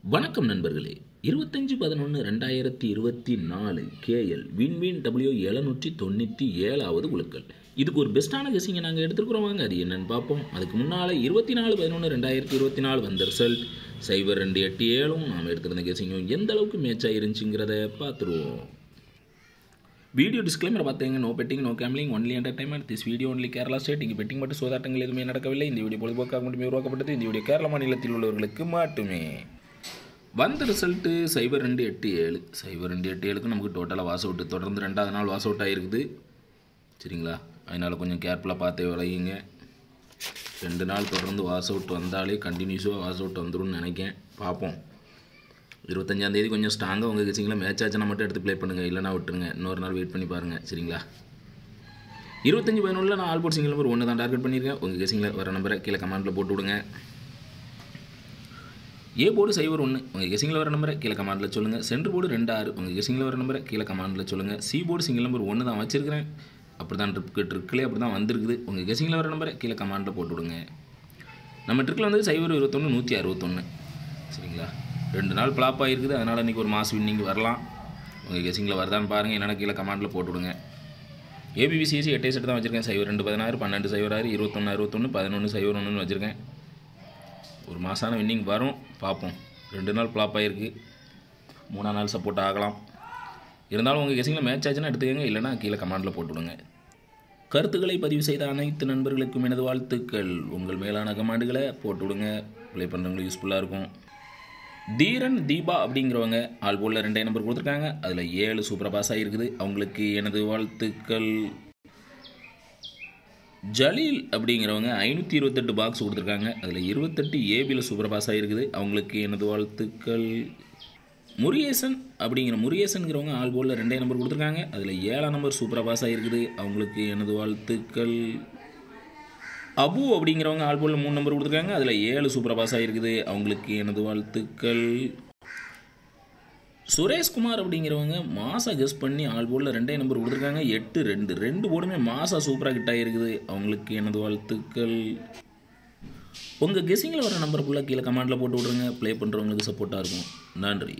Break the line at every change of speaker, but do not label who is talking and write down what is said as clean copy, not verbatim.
வணக்கம் நண்பர்களே. 25/11/2024 KL win win W 797வது குலுக்கல். இதுக்கு ஒரு பெஸ்ட்டான கெஸிங்கை நாங்கள் எடுத்துருக்குறோம். வாங்க அது என்னன்னு பார்ப்போம். அதுக்கு முன்னால் 24/11/2024 வந்த ரிசல்ட் 0287 நாம் எடுத்திருந்த கெஸிங்கும் எந்த அளவுக்கு மேட்ச் ஆயிருந்துச்சுங்கிறத பார்த்துருவோம். வீடியோ டிஸ்க்ளைமரை பார்த்தீங்க. No betting, no gambling, only entertainment. This video only Kerala state. இங்கே பெட்டிங் மட்டும் சோதாட்டங்கள் எதுவுமே நடக்கவில்லை. இந்த வீடியோ பொழுதுபோக்காக மட்டுமே உருவாக்கப்பட்டது. இந்த வீடியோ கேரள மாநிலத்தில் உள்ளவர்களுக்கு மட்டுமே. வந்த ரிசல்ட்டு 0287. 0287க்கு நமக்கு டோட்டலாக வாஸ் அவுட்டு. தொடர்ந்து 2வது நாள் வாஸ் அவுட் ஆகிருக்குது. சரிங்களா? அதனால் கொஞ்சம் கேர்ஃபுல்லாக பார்த்து விளையுங்க. 2 நாள் தொடர்ந்து வாஸ் அவுட் வந்தாலே கண்டினியூஸாக வாஸ் அவுட் வந்துடும் நினைக்கேன். பார்ப்போம். 25ஆம் தேதி கொஞ்சம் ஸ்ட்ராங்காக உங்கள் கெஸிங்கில் மேட்ச் ஆச்சுன்னா மட்டும் எடுத்து ப்ளே பண்ணுங்கள். இல்லைனா விட்டுருங்க. இன்னொரு நாள் வெயிட் பண்ணி பாருங்கள். சரிங்களா? 25/11 நான் ஆல்போர்ட் சிங்கிள் நம்பர் 1 தான் டார்கெட் பண்ணியிருக்கேன். உங்கள் கெஸிங்கில் வர நம்பரை கீழே கமெண்ட்டில் போட்டு விடுங்க. ஏ போர்டு 01 உங்கள் கெஸிங்கில் வர நம்பரை கீழே கமாண்டில் சொல்லுங்கள். சென்ட்ரு போர்டு 26 உங்கள் கெஸிங்கில் வர நம்பரை கீழே கமாண்டில் சொல்லுங்கள். சி போர்டு சிங்கிள் நம்பர் 1 தான் வச்சுருக்கிறேன். அப்படி தான் ட்ரிக்கிலே அப்படி தான் வந்திருக்குது. உங்கள் கெஸிங்கில் வர நம்பரை கீழே கமாண்டில் போட்டு விடுங்க. நம்ம ட்ரிக்கில் வந்து 021 161. சரிங்களா? 2 நாள் ஃப்ளாப் ஆகிருக்குது. அதனால் இன்றைக்கி ஒரு மாஸ் வின்னிங் வரலாம். உங்கள் கெஸிங்கில் வருதான்னு பாருங்கள். என்னென்ன கீழே கமாண்டில் போட்டு விடுங்க. ஏபிபிசிஎஸ்சி 8 செட் தான் வச்சுருக்கேன். 0216 1206 21 61 11 01 வச்சுருக்கேன். ஒரு மாசான வின்னிங் வரும். பார்ப்போம். 2 நாள் ஃப்ளாப் ஆகிருக்கு. 3ஆம் நாள் சப்போர்ட் ஆகலாம். இருந்தாலும் உங்கள் கெஸிங்கில் மேட்ச் ஆச்சுன்னா எடுத்துக்கங்க. இல்லைனா கீழே கமெண்டில் போட்டுவிடுங்க. கருத்துக்களை பதிவு செய்த அனைத்து நண்பர்களுக்கும் எனது வாழ்த்துக்கள். உங்கள் மேலான கமெண்டுகளை போட்டுவிடுங்க. ப்ளே பண்ணுறவங்களுக்கு யூஸ்ஃபுல்லாக இருக்கும். தீரன் தீபா அப்படிங்கிறவங்க ஆல் போர்டில் 2 நம்பர் கொடுத்துருக்காங்க. அதில் 7 சூப்பராக பாஸ் ஆகிருக்குது. அவங்களுக்கு எனது வாழ்த்துக்கள். ஜலீல் அப்படிங்கிறவங்க 528 பாக்ஸ் கொடுத்துருக்காங்க. அதில் 28 ஏபியில் சூப்பர் பாஸ் ஆகிருக்குது. அவங்களுக்கு எனது வாழ்த்துக்கள். முருகேசன்கிறவங்க ஆல் போர்டில் 2 நம்பர் கொடுத்துருக்காங்க. அதில் 7ஆம் நம்பர் சூப்பராக பாஸ் ஆகிருக்குது. அவங்களுக்கு எனது வாழ்த்துக்கள். அபு அப்படிங்கிறவங்க ஆல் போர்டில் 3 நம்பர் கொடுத்துருக்காங்க. அதில் 7 சூப்பராக பாஸ் ஆகிருக்குது. அவங்களுக்கு எனது வாழ்த்துக்கள். சுரேஷ்குமார் அப்படிங்கிறவங்க மாசா கெஸ் பண்ணி ஆல் போர்டில் 2 நம்பர் கொடுத்துருக்காங்க. 8-2 2 போர்டுமே மாசா சூப்பராக கிட்ட ஆகிருக்குது. அவங்களுக்கு எனது வாழ்த்துக்கள். உங்கள் கெஸிங்கில் வர நம்பர் ஃபுல்லாக கீழே கமெண்டில் போட்டு விட்ருங்க. ப்ளே பண்ணுறவங்களுக்கு சப்போர்ட்டாக இருக்கும். நன்றி.